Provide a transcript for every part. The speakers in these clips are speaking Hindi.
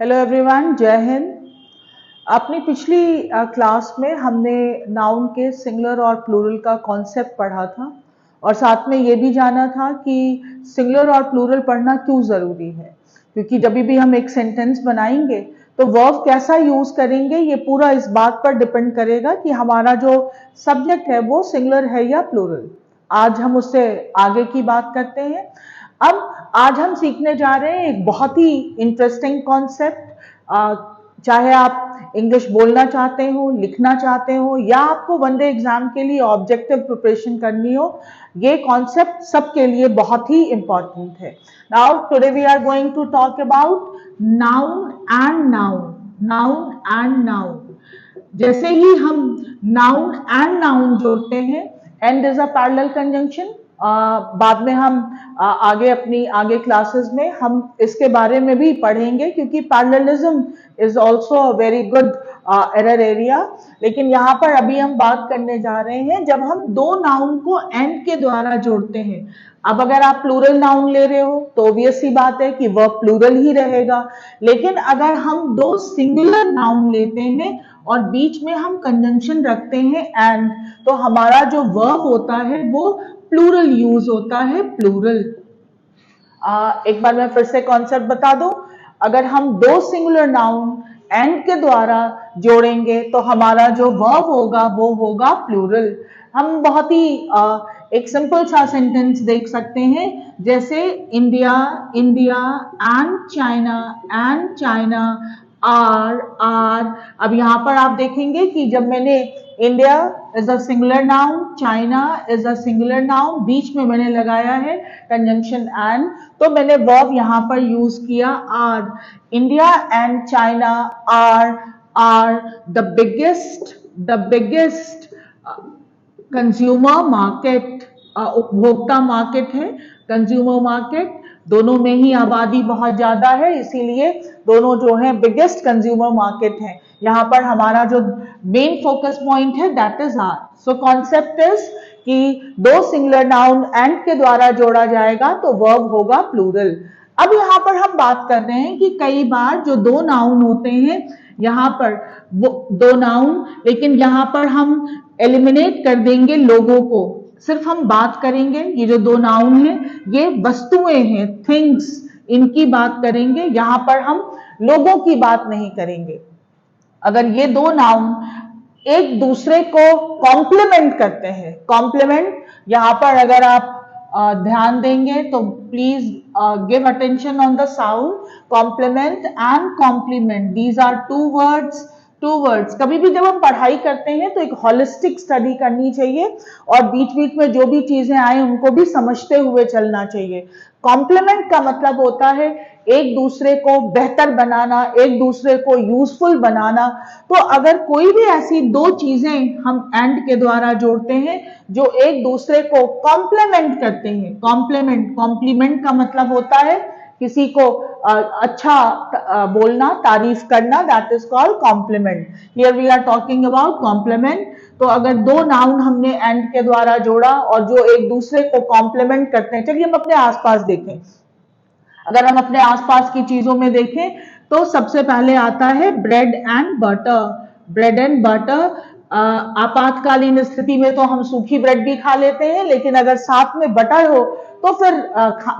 हेलो एवरीवन, जय हिंद। अपनी पिछली क्लास में हमने नाउन के सिंगुलर और प्लूरल का कॉन्सेप्ट पढ़ा था और साथ में ये भी जाना था कि सिंगुलर और प्लूरल पढ़ना क्यों ज़रूरी है, क्योंकि जब भी हम एक सेंटेंस बनाएंगे तो वर्ब कैसा यूज करेंगे ये पूरा इस बात पर डिपेंड करेगा कि हमारा जो सब्जेक्ट है वो सिंगुलर है या प्लूरल। आज हम उससे आगे की बात करते हैं। अब आज हम सीखने जा रहे हैं एक बहुत ही इंटरेस्टिंग कॉन्सेप्ट। चाहे आप इंग्लिश बोलना चाहते हो, लिखना चाहते हो या आपको वनडे एग्जाम के लिए ऑब्जेक्टिव प्रिपरेशन करनी हो, ये कॉन्सेप्ट सबके लिए बहुत ही इंपॉर्टेंट है। Now today we are going to talk about noun and noun. Noun and noun, जैसे ही हम नाउन एंड नाउन जोड़ते हैं, and is a parallel conjunction. बाद में हम आगे क्लासेस में हम इसके बारे में भी पढ़ेंगे, क्योंकि parallelism is also a very good error area. लेकिन यहाँ पर अभी हम बात करने जा रहे हैं जब हम दो नाउन को एंड के द्वारा जोड़ते हैं। अब अगर आप प्लूरल नाउन ले रहे हो तो ऑब्वियस सी बात है कि वह प्लूरल ही रहेगा, लेकिन अगर हम दो सिंगुलर नाउन लेते हैं और बीच में हम कंजंक्शन रखते हैं एंड, तो हमारा जो वर्ब होता है वो प्लूरल यूज होता है, प्लूरल। एक बार मैं फिर से कॉन्सेप्ट बता दूं। अगर हम दो सिंगुलर नाउन एंड के द्वारा जोड़ेंगे तो हमारा जो वर्ब होगा वो होगा प्लूरल। हम बहुत ही एक सिंपल सा सेंटेंस देख सकते हैं, जैसे India India and China are. अब यहाँ पर आप देखेंगे कि जब मैंने India is a singular noun, China is a singular noun, बीच में मैंने लगाया है कंजंक्शन एंड, तो मैंने वर्ब यहाँ पर यूज किया are. India and China are the biggest consumer market. उपभोक्ता मार्केट है, कंज्यूमर मार्केट, दोनों में ही आबादी बहुत ज्यादा है, इसीलिए दोनों जो है बिगेस्ट कंज्यूमर मार्केट है। यहाँ पर हमारा जो मेन फोकस पॉइंट है that is are. So concept is कि दो सिंगुलर नाउन एंड के द्वारा जोड़ा जाएगा तो वर्ब होगा प्लूरल। अब यहाँ पर हम बात कर रहे हैं कि कई बार जो दो नाउन होते हैं, यहाँ पर वो दो नाउन, लेकिन यहाँ पर हम एलिमिनेट कर देंगे लोगों को, सिर्फ हम बात करेंगे। ये जो दो नाउन हैं ये वस्तुएं हैं, थिंग्स, इनकी बात करेंगे, यहाँ पर हम लोगों की बात नहीं करेंगे। अगर ये दो नाउन एक दूसरे को कॉम्प्लीमेंट करते हैं, कॉम्प्लीमेंट, यहाँ पर अगर आप ध्यान देंगे तो please give attention on the sound. Complement and compliment, these are two words. कभी भी जब हम पढ़ाई करते हैं तो एक होलिस्टिक स्टडी करनी चाहिए और बीच बीच में जो भी चीजें आए उनको भी समझते हुए चलना चाहिए। कॉम्प्लीमेंट का मतलब होता है एक दूसरे को बेहतर बनाना, एक दूसरे को यूजफुल बनाना। तो अगर कोई भी ऐसी दो चीजें हम एंड के द्वारा जोड़ते हैं जो एक दूसरे को कॉम्प्लीमेंट करते हैं, कॉम्प्लीमेंट का मतलब होता है किसी को अच्छा बोलना, तारीफ करना, that is called compliment. Here we are talking about complement. तो अगर दो नाउन हमने एंड के द्वारा जोड़ा और जो एक दूसरे को कॉम्प्लीमेंट करते हैं, चलिए हम अपने आसपास देखें। अगर हम अपने आसपास की चीजों में देखें तो सबसे पहले आता है bread and butter. Bread and butter, आपातकालीन स्थिति में तो हम सूखी ब्रेड भी खा लेते हैं, लेकिन अगर साथ में बटर हो तो फिर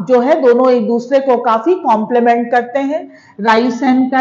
जो है दोनों एक दूसरे को काफी कॉम्प्लीमेंट करते हैं। राइस एंड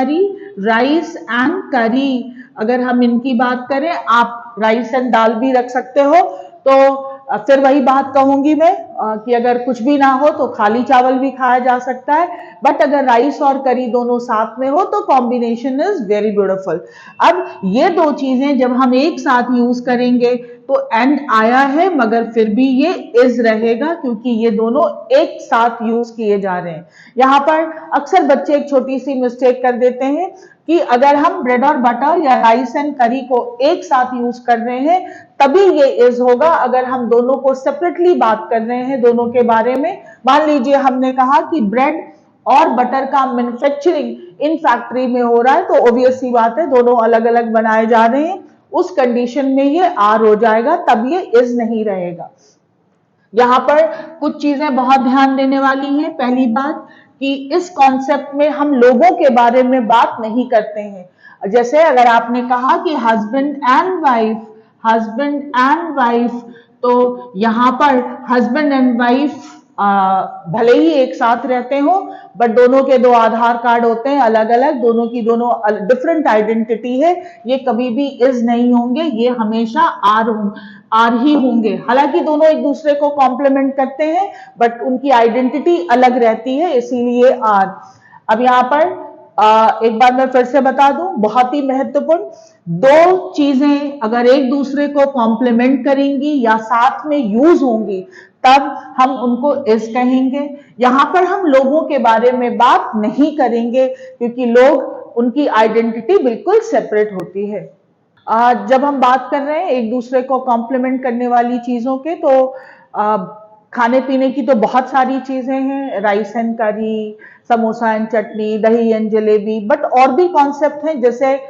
करी, अगर हम इनकी बात करें, आप राइस एंड दाल भी रख सकते हो। तो फिर वही बात कहूंगी मैं कि अगर कुछ भी ना हो तो खाली चावल भी खाया जा सकता है, बट अगर राइस और करी दोनों साथ में हो तो कॉम्बिनेशन इज वेरी ब्यूटीफुल। अब ये दो चीजें जब हम एक साथ यूज करेंगे तो एंड आया है मगर फिर भी ये इज रहेगा, क्योंकि ये दोनों एक साथ यूज किए जा रहे हैं। यहाँ पर अक्सर बच्चे एक छोटी सी मिस्टेक कर देते हैं कि अगर हम ब्रेड और बटर या राइस एंड करी को एक साथ यूज कर रहे हैं तभी ये इज होगा। अगर हम दोनों को सेपरेटली बात कर रहे हैं दोनों के बारे में, मान लीजिए हमने कहा कि ब्रेड और बटर का मैन्युफैक्चरिंग इन फैक्ट्री में हो रहा है, तो ऑब्वियस सी बात है दोनों अलग अलग बनाए जा रहे हैं, उस कंडीशन में ये आर हो जाएगा, तब ये इज नहीं रहेगा। यहाँ पर कुछ चीजें बहुत ध्यान देने वाली हैं। पहली बात, कि इस कॉन्सेप्ट में हम लोगों के बारे में बात नहीं करते हैं। जैसे अगर आपने कहा कि हस्बैंड एंड वाइफ, तो यहाँ पर हस्बैंड एंड वाइफ भले ही एक साथ रहते हो, बट दोनों के दो आधार कार्ड होते हैं अलग अलग, दोनों की दोनों डिफरेंट आइडेंटिटी है, ये कभी भी इज नहीं होंगे, ये हमेशा आर ही होंगे। हालांकि दोनों एक दूसरे को कॉम्प्लीमेंट करते हैं, बट उनकी आइडेंटिटी अलग रहती है, इसीलिए आर। अब यहाँ पर एक बार मैं फिर से बता दूं, बहुत ही महत्वपूर्ण, दो चीजें अगर एक दूसरे को कॉम्प्लीमेंट करेंगी या साथ में यूज होंगी, तब हम उनको इज कहेंगे। यहां पर हम लोगों के बारे में बात नहीं करेंगे, क्योंकि लोग, उनकी आइडेंटिटी बिल्कुल सेपरेट होती है। जब हम बात कर रहे हैं एक दूसरे को कॉम्प्लीमेंट करने वाली चीजों के, तो खाने पीने की तो बहुत सारी चीजें हैं, राइस एंड करी, समोसा एंड चटनी, दही एंड जलेबी, बट और भी कॉन्सेप्ट हैं, जैसे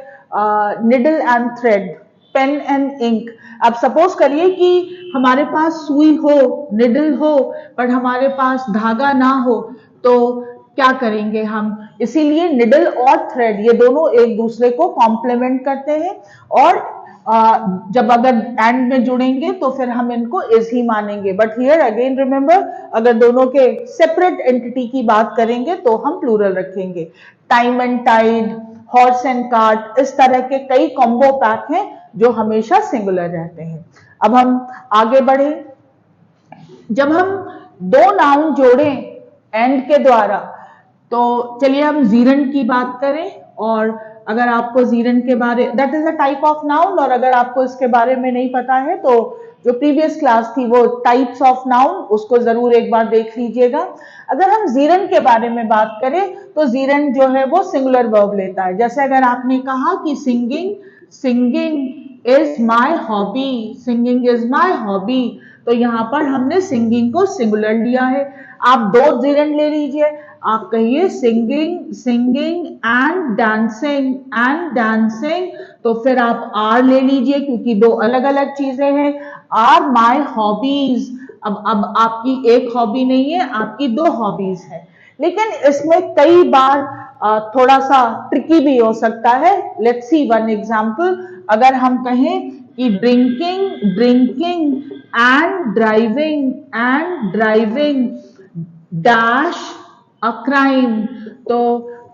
needle and thread, pen and ink. अब सपोज करिए कि हमारे पास सुई हो, निडल हो, पर हमारे पास धागा ना हो, तो क्या करेंगे हम? इसीलिए निडल और थ्रेड ये दोनों एक दूसरे को कॉम्प्लीमेंट करते हैं, और जब अगर एंड में जुड़ेंगे तो फिर हम इनको इज ही मानेंगे। बट हियर अगेन रिमेंबर, अगर दोनों के सेपरेट एंटिटी की बात करेंगे तो हम प्लूरल रखेंगे। Time and tide, horse and cart, इस तरह के कई कॉम्बो पैक हैं जो हमेशा सिंगुलर रहते हैं। अब हम आगे बढ़े, जब हम दो नाउन जोड़ें एंड के द्वारा, तो चलिए हम जीरन की बात करें। और अगर आपको जीरन के बारे, that is a type of noun, और अगर आपको इसके बारे में नहीं पता है तो जो प्रीवियस क्लास थी वो टाइप्स ऑफ नाउन, उसको जरूर एक बार देख लीजिएगा। अगर हम जीरन के बारे में बात करें तो जीरन जो है वो सिंगुलर वर्ब लेता है। जैसे अगर आपने कहा कि singing is my hobby, singing is my hobby, तो यहाँ पर हमने सिंगिंग को सिंगुलर लिया है। आप दो जीरन ले लीजिए, आप कहिए सिंगिंग एंड डांसिंग, तो फिर आप आर ले लीजिए, क्योंकि दो अलग अलग चीजें हैं। आर माई हॉबीज, अब आपकी एक हॉबी नहीं है, आपकी दो हॉबीज है। लेकिन इसमें कई बार थोड़ा सा ट्रिकी भी हो सकता है। Let's see one example. अगर हम कहें कि drinking and driving dash a crime, तो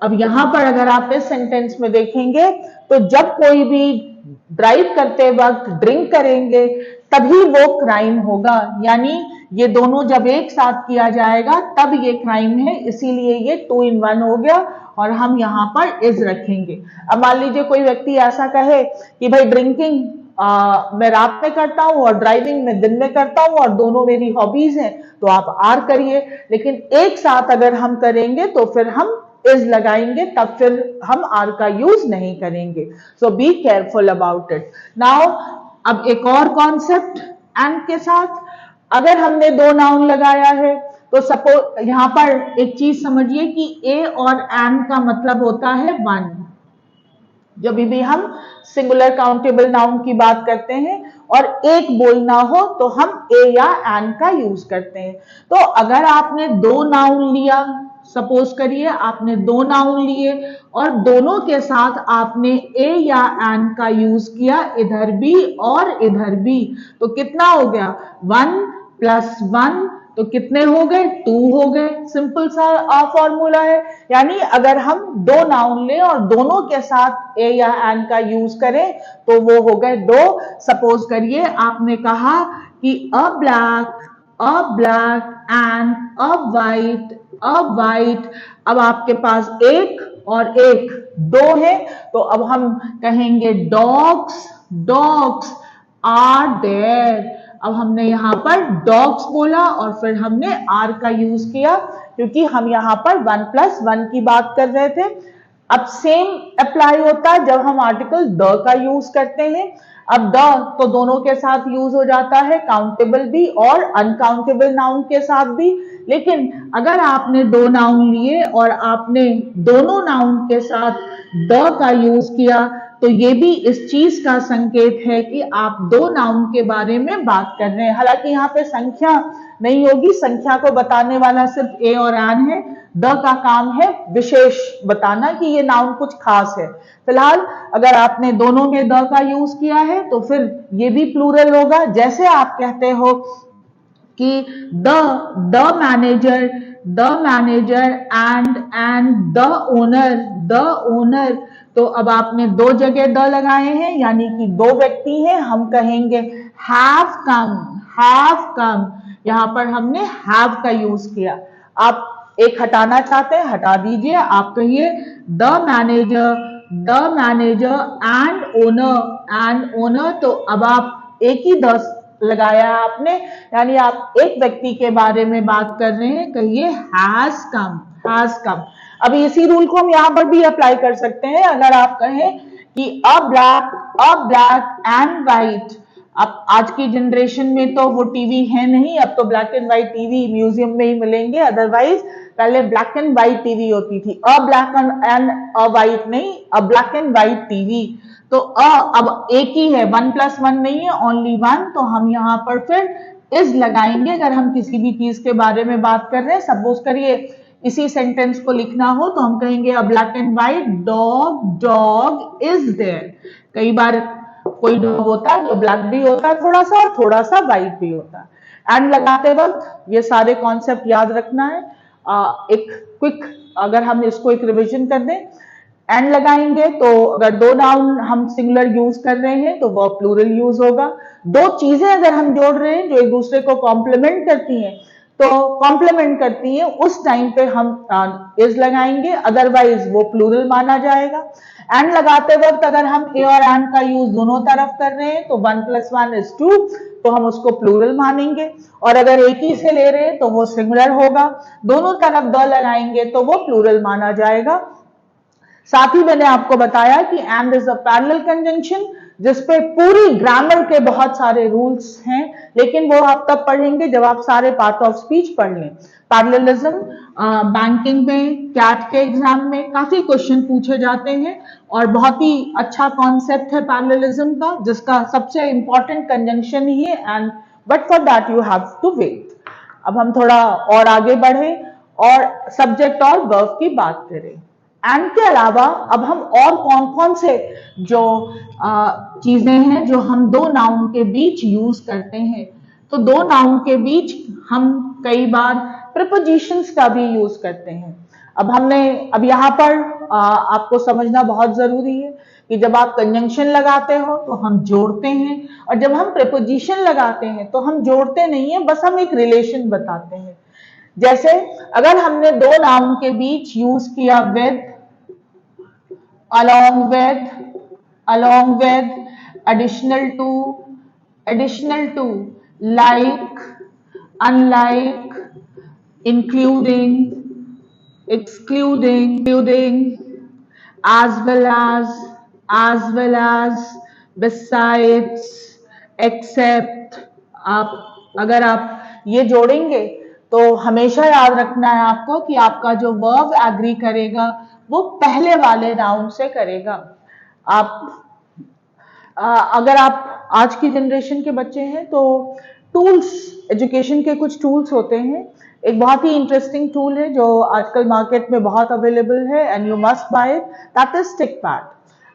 अब यहां पर अगर आप इस सेंटेंस में देखेंगे, तो जब कोई भी ड्राइव करते वक्त ड्रिंक करेंगे तभी वो क्राइम होगा, यानी ये दोनों जब एक साथ किया जाएगा तब ये क्राइम है, इसीलिए ये 2 in 1 हो गया, और हम यहाँ पर इज रखेंगे। अब मान लीजिए कोई व्यक्ति ऐसा कहे कि भाई ड्रिंकिंग मैं रात में करता हूं और ड्राइविंग मैं दिन में करता हूं और दोनों मेरी हॉबीज हैं, तो आप आर करिए। लेकिन एक साथ अगर हम करेंगे तो फिर हम इज लगाएंगे, तब फिर हम आर का यूज नहीं करेंगे। So be careful about it. Now अब एक और कॉन्सेप्ट एंड के साथ, अगर हमने दो नाउन लगाया है, तो सपोज यहां पर एक चीज समझिए कि ए और एंड का मतलब होता है वन। जब भी हम सिंगुलर काउंटेबल नाउन की बात करते हैं और एक बोलना हो, तो हम ए या एन का यूज करते हैं। तो अगर आपने दो नाउन लिया, सपोज करिए आपने दो नाउन लिए और दोनों के साथ आपने ए या एन का यूज किया, इधर भी और इधर भी, तो कितना हो गया? 1 + 1, तो कितने हो गए? 2 हो गए। सिंपल सा फॉर्मूला है। यानी अगर हम दो नाउन लें और दोनों के साथ ए या एन का यूज करें, तो वो हो गए 2। सपोज करिए आपने कहा कि अ ब्लैक एंड अ वाइट। अब आपके पास एक और एक, दो है, तो अब हम कहेंगे डॉग्स आर देयर। अब हमने यहां पर डॉग्स बोला और फिर हमने आर का यूज किया, क्योंकि हम यहां पर 1 + 1 की बात कर रहे थे। अब सेम अप्लाई होता है जब हम आर्टिकल द का यूज करते हैं। अब द तो दोनों के साथ यूज हो जाता है, काउंटेबल भी और अनकाउंटेबल नाउन के साथ भी। लेकिन अगर आपने दो नाउन लिए और आपने दोनों नाउन के साथ द का यूज किया, तो ये भी इस चीज का संकेत है कि आप दो नाउन के बारे में बात कर रहे हैं। हालांकि यहाँ पे संख्या नहीं होगी, संख्या को बताने वाला सिर्फ ए और एन है, द का काम है विशेष बताना कि ये नाउन कुछ खास है। फिलहाल अगर आपने दोनों में द का यूज किया है तो फिर ये भी प्लूरल होगा। जैसे आप कहते हो कि the manager and the owner, तो अब आपने दो जगह द लगाए हैं यानी कि दो व्यक्ति हैं, हम कहेंगे हैव कम। यहां पर हमने हैव का यूज किया। आप एक हटाना चाहते हैं, हटा दीजिए, आप कहिए द मैनेजर एंड ओनर, तो अब आप एक ही द लगाया आपने, यानी आप एक व्यक्ति के बारे में बात कर रहे हैं, कहिए हैज कम। अब इसी रूल को हम यहाँ पर भी अप्लाई कर सकते हैं। अगर आप कहें कि अ ब्लैक एंड व्हाइट, अब आज की जनरेशन में तो वो टीवी है नहीं, अब तो black and white TV museum में ही मिलेंगे, अदरवाइज पहले ब्लैक एंड व्हाइट टीवी होती थी। A black and a white नहीं, a black and white TV. तो अब एक ही है, 1+1 नहीं है, ओनली 1, तो हम यहाँ पर फिर इज लगाएंगे अगर हम किसी भी चीज के बारे में बात कर रहे हैं। सपोज करिए इसी सेंटेंस को लिखना हो तो हम कहेंगे a black and white dog is there. कई बार कोई डॉग होता है जो ब्लैक भी होता है थोड़ा सा और थोड़ा सा व्हाइट भी होता है। एंड लगाते वक्त ये सारे कॉन्सेप्ट याद रखना है। एक क्विक अगर हम इसको एक रिवीजन कर दें, एंड लगाएंगे तो अगर दो नाउन हम सिंगुलर यूज कर रहे हैं तो वो प्लूरल यूज होगा। दो चीजें अगर हम जोड़ रहे हैं जो एक दूसरे को कॉम्प्लीमेंट करती हैं उस टाइम पे हम इज लगाएंगे, अदरवाइज वो प्लूरल माना जाएगा। एंड लगाते वक्त अगर हम ए और एंड का यूज दोनों तरफ कर रहे हैं तो 1+1 is 2, तो हम उसको प्लूरल मानेंगे। और अगर एक ही से ले रहे हैं तो वो सिंगुलर होगा। दोनों तरफ द लगाएंगे तो वो प्लूरल माना जाएगा। साथ ही मैंने आपको बताया कि and is a parallel conjunction, जिसपे पूरी ग्रामर के बहुत सारे रूल्स हैं, लेकिन वो आप तब पढ़ेंगे जब आप सारे पार्ट ऑफ स्पीच पढ़ लें। पैरेललिज्म बैंकिंग में, कैट के एग्जाम में काफी क्वेश्चन पूछे जाते हैं और बहुत ही अच्छा कॉन्सेप्ट है पैरेललिज्म का, जिसका सबसे इंपॉर्टेंट कंजंक्शन ही है and, but for that you have to wait. अब हम थोड़ा और आगे बढ़े और सब्जेक्ट और वर्ब की बात करें। एंड के अलावा अब हम और कौन कौन से जो चीजें हैं जो हम दो नाउन के बीच यूज करते हैं, तो दो नाउन के बीच हम कई बार प्रीपोजिशंस का भी यूज करते हैं। अब यहाँ पर आपको समझना बहुत जरूरी है कि जब आप कंजंक्शन लगाते हो तो हम जोड़ते हैं, और जब हम प्रीपोजिशन लगाते हैं तो हम जोड़ते नहीं है, बस हम एक रिलेशन बताते हैं। जैसे अगर हमने दो नाउन के बीच यूज किया with, along with, additional to, like, unlike, including, excluding, as well as, besides, except। अगर आप ये जोड़ेंगे तो हमेशा याद रखना है आपको कि आपका जो वर्ब एग्री करेगा वो पहले वाले नाउन से करेगा। अगर आप आज की जनरेशन के बच्चे हैं तो टूल्स, एजुकेशन के कुछ टूल्स होते हैं। एक बहुत ही इंटरेस्टिंग टूल है जो आजकल मार्केट में बहुत अवेलेबल है and you must buy it, that is stick pad.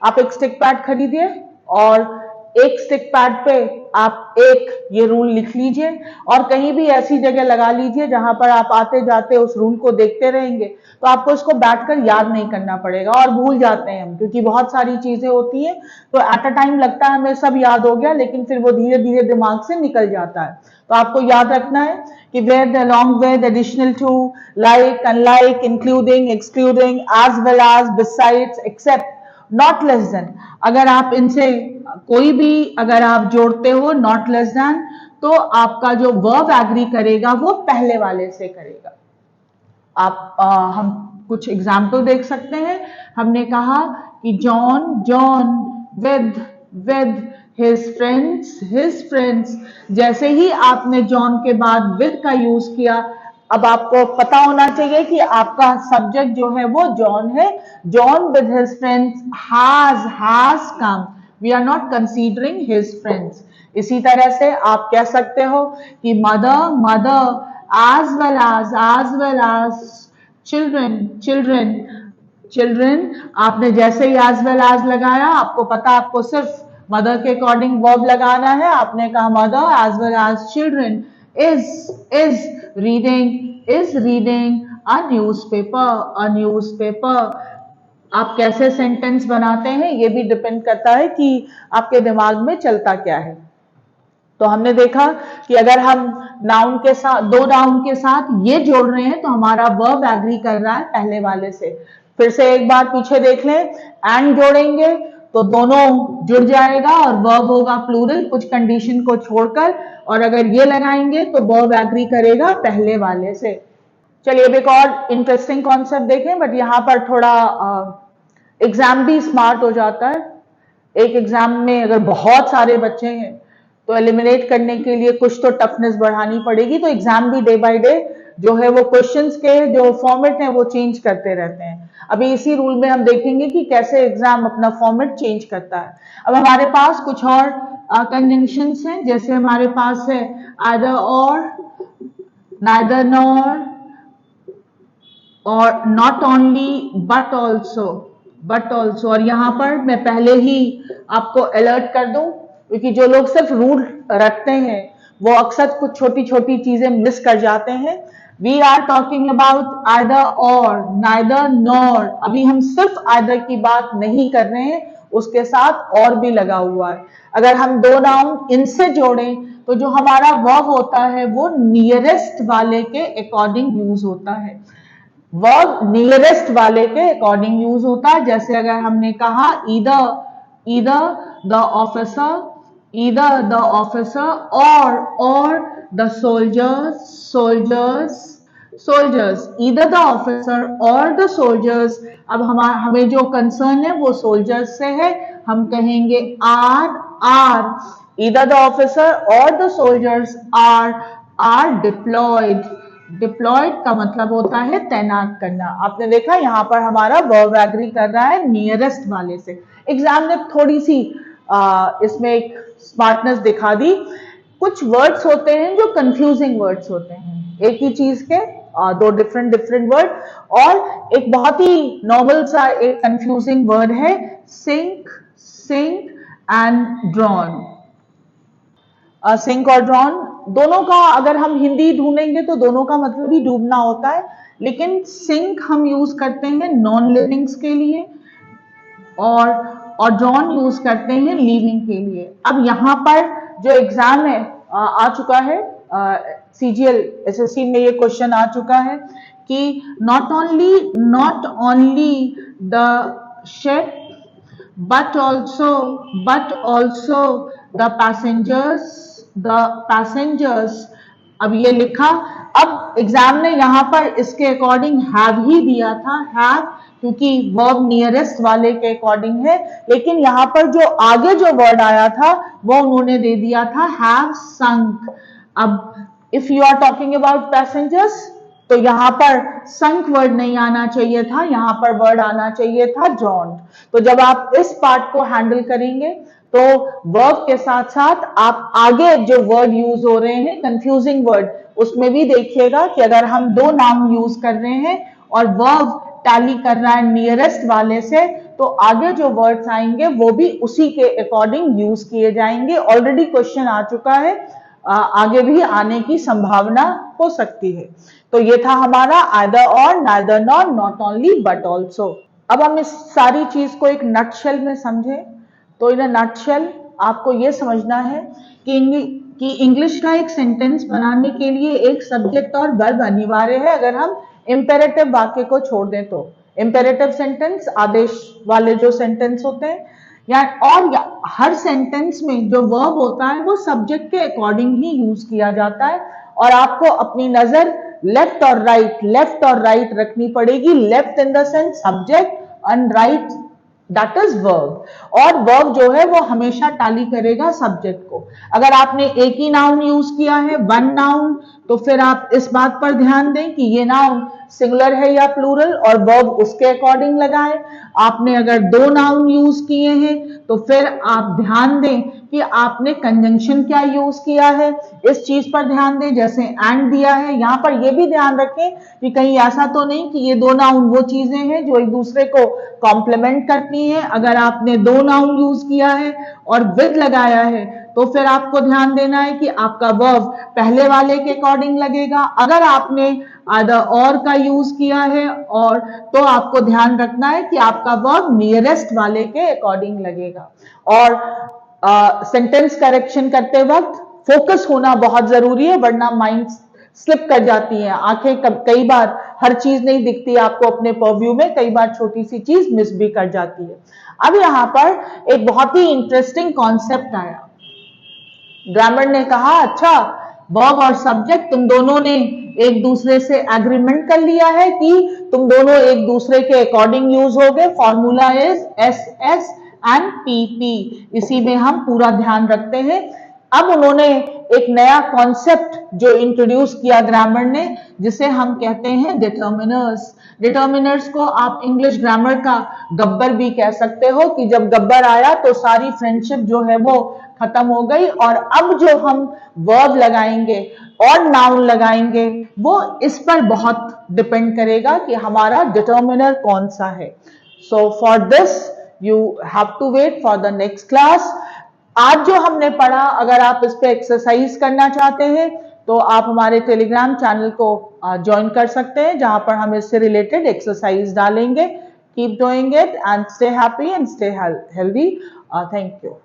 आप एक स्टिक पैड खरीदिए और एक स्टिक पैड पे आप एक ये रूल लिख लीजिए और कहीं भी ऐसी जगह लगा लीजिए जहां पर आप आते जाते उस रूल को देखते रहेंगे, तो आपको इसको बैठकर याद नहीं करना पड़ेगा। और भूल जाते हैं हम, क्योंकि बहुत सारी चीजें होती हैं तो एट अ टाइम लगता है हमें सब याद हो गया, लेकिन फिर वो धीरे धीरे दिमाग से निकल जाता है। तो आपको याद रखना है कि with, along with, additional to, like, unlike, including, excluding, as well as, besides, except, not less than. अगर आप इनसे कोई भी अगर आप जोड़ते हो नॉट लेस देन, तो आपका जो वर्ब एग्री करेगा वो पहले वाले से करेगा। हम कुछ एग्जाम्पल देख सकते हैं। हमने कहा कि जॉन विद हिज फ्रेंड्स। जैसे ही आपने जॉन के बाद विद का यूज किया, अब आपको पता होना चाहिए कि आपका सब्जेक्ट जो है वो जॉन है। John with his friends has come, we are not considering his friends. इसी तरह से आप कह सकते हो कि mother as well as children, children, children. आपने जैसे ही एज वेल एज लगाया, आपको पता आपको सिर्फ मदर के अकॉर्डिंग वर्ब लगाना है। आपने कहा mother as well as children is reading a newspaper, a newspaper. आप कैसे सेंटेंस बनाते हैं ये भी डिपेंड करता है कि आपके दिमाग में चलता क्या है। तो हमने देखा कि अगर हम नाउन के साथ, दो नाउन के साथ ये जोड़ रहे हैं तो हमारा वर्ब एग्री कर रहा है पहले वाले से। फिर से एक बार पीछे देख लें, एंड जोड़ेंगे तो दोनों जुड़ जाएगा और वर्ब होगा प्लूरल कुछ कंडीशन को छोड़कर, और अगर ये लगाएंगे तो वर्ब एग्री करेगा पहले वाले से। चलिए अब एक और इंटरेस्टिंग कॉन्सेप्ट देखें, बट यहाँ पर थोड़ा एग्जाम भी स्मार्ट हो जाता है। एक एग्जाम में अगर बहुत सारे बच्चे हैं तो एलिमिनेट करने के लिए कुछ तो टफनेस बढ़ानी पड़ेगी, तो एग्जाम भी डे बाय डे जो है वो क्वेश्चंस के जो फॉर्मेट है वो चेंज करते रहते हैं। अभी इसी रूल में हम देखेंगे कि कैसे एग्जाम अपना फॉर्मेट चेंज करता है। अब हमारे पास कुछ और कंजंक्शंस हैं, जैसे हमारे पास है आइदर और, नाइदर नॉर, और not only but also, but also. और यहाँ पर मैं पहले ही आपको अलर्ट कर दूं, क्योंकि जो लोग सिर्फ रूल रखते हैं वो अक्सर कुछ छोटी छोटी चीजें मिस कर जाते हैं। We are talking about either or, neither nor. अभी हम सिर्फ आइदर की बात नहीं कर रहे हैं, उसके साथ और भी लगा हुआ है। अगर हम दो नाउन इनसे जोड़ें तो जो हमारा वर्ब होता है वो नियरेस्ट वाले के अकॉर्डिंग यूज होता है। वर्ब नियरेस्ट वाले के अकॉर्डिंग यूज होता है। जैसे अगर हमने कहा either, either the officer, either the officer, or the soldiers, soldiers, soldiers. Either the officer or the soldiers. अब हमें जो कंसर्न है वो सोल्जर्स से है, हम कहेंगे are. Either the officer or the soldiers are deployed. Deployed का मतलब होता है तैनात करना। आपने देखा यहाँ पर हमारा वर्ब एग्री कर रहा है नियरेस्ट वाले से। एग्जाम ने थोड़ी सी इसमें एक स्मार्टनेस दिखा दी। कुछ वर्ड्स होते हैं जो कंफ्यूजिंग वर्ड्स होते हैं, एक ही चीज के दो डिफरेंट वर्ड। और एक बहुत ही नॉर्मल सा एक कंफ्यूजिंग वर्ड है sink, sink and drown. Sink और ड्रॉन दोनों का अगर हम हिंदी ढूंढेंगे तो दोनों का मतलब ही डूबना होता है, लेकिन सिंक हम यूज करते हैं नॉन लिविंग्स के लिए, और ड्रॉन यूज करते हैं लिविंग के लिए। अब यहाँ पर जो एग्जाम है आ चुका है, सीजीएल एसएससी में ये क्वेश्चन आ चुका है कि not only the ship but also the passengers। अब ये लिखा, अब एग्जाम ने यहाँ पर इसके अकॉर्डिंग हैव ही दिया था, हैव, क्योंकि वर्ब नियरेस्ट वाले के अकॉर्डिंग है। लेकिन यहाँ पर जो आगे जो वर्ड आया था वो उन्होंने दे दिया था हैव संक। अब if you are talking about passengers तो यहाँ पर संक वर्ड नहीं आना चाहिए था, यहाँ पर वर्ड आना चाहिए था ड्रॉन्ड। तो जब आप इस पार्ट को हैंडल करेंगे तो वर्ब के साथ साथ आप आगे जो वर्ड यूज हो रहे हैं कंफ्यूजिंग वर्ड, उसमें भी देखिएगा कि अगर हम दो नाउन यूज कर रहे हैं और वर्ब टैली कर रहा है नियरेस्ट वाले से, तो आगे जो वर्ड्स आएंगे वो भी उसी के अकॉर्डिंग यूज किए जाएंगे। ऑलरेडी क्वेश्चन आ चुका है, आगे भी आने की संभावना हो सकती है। तो ये था हमारा either or, neither nor, not only but also. अब हम इस सारी चीज को एक नटशेल में समझें तो इन नटशेल आपको ये समझना है कि इंग्लिश का एक सेंटेंस बनाने के लिए एक सब्जेक्ट और वर्ब अनिवार्य है, अगर हम इंपेरेटिव वाक्य को छोड़ दें तो। इंपेरेटिव सेंटेंस आदेश वाले जो सेंटेंस होते हैं, हर सेंटेंस में जो वर्ब होता है वो सब्जेक्ट के अकॉर्डिंग ही यूज किया जाता है। और आपको अपनी नजर लेफ्ट और राइट रखनी पड़ेगी। Left in the sense subject and right that is verb. और वर्ब जो है वो हमेशा टैली करेगा सब्जेक्ट को। अगर आपने एक ही नाउन यूज किया है, वन नाउन, तो फिर आप इस बात पर ध्यान दें कि ये नाउन सिंगुलर है या प्लूरल और वर्ब उसके अकॉर्डिंग लगाएं। आपने अगर दो नाउन यूज किए हैं तो फिर आप ध्यान दें कि आपने कंजंक्शन क्या यूज किया है, इस चीज पर ध्यान दें। जैसे एंड दिया है, यहाँ पर ये भी ध्यान रखें कि कहीं ऐसा तो नहीं कि ये दो नाउन वो चीजें हैं जो एक दूसरे को कॉम्प्लीमेंट करती हैं। अगर आपने दो नाउन यूज किया है और विद लगाया है तो फिर आपको ध्यान देना है कि आपका वर्ब पहले वाले के अकॉर्डिंग लगेगा। अगर आपने आधा और का यूज किया है और तो आपको ध्यान रखना है कि आपका वर्ब नियरेस्ट वाले के अकॉर्डिंग लगेगा। और सेंटेंस करेक्शन करते वक्त फोकस होना बहुत जरूरी है, वरना माइंड स्लिप कर जाती है। आंखें कई बार हर चीज नहीं दिखती आपको अपने पर्व्यू में, कई बार छोटी सी चीज मिस भी कर जाती है। अब यहाँ पर एक बहुत ही इंटरेस्टिंग कॉन्सेप्ट आया। ग्रामर ने कहा अच्छा वर्ब और सब्जेक्ट तुम दोनों ने एक दूसरे से एग्रीमेंट कर लिया है कि तुम दोनों एक दूसरे के अकॉर्डिंग यूज होगे। Formula is S S and P P, इसी में हम पूरा ध्यान रखते हैं। अब उन्होंने एक नया कॉन्सेप्ट जो इंट्रोड्यूस किया ग्रामर ने, जिसे हम कहते हैं डिटर्मिनर्स। डिटर्मिनर्स को आप इंग्लिश ग्रामर का गब्बर भी कह सकते हो कि जब गब्बर आया तो सारी फ्रेंडशिप जो है वो खत्म हो गई। और अब जो हम वर्ब लगाएंगे और नाउन लगाएंगे वो इस पर बहुत डिपेंड करेगा कि हमारा डिटर्मिनर कौन सा है। So for this you have to wait for the next class. आज जो हमने पढ़ा, अगर आप इस पे एक्सरसाइज करना चाहते हैं तो आप हमारे टेलीग्राम चैनल को ज्वाइन कर सकते हैं, जहां पर हम इससे रिलेटेड एक्सरसाइज डालेंगे। Keep doing it and stay happy and stay healthy. Thank you.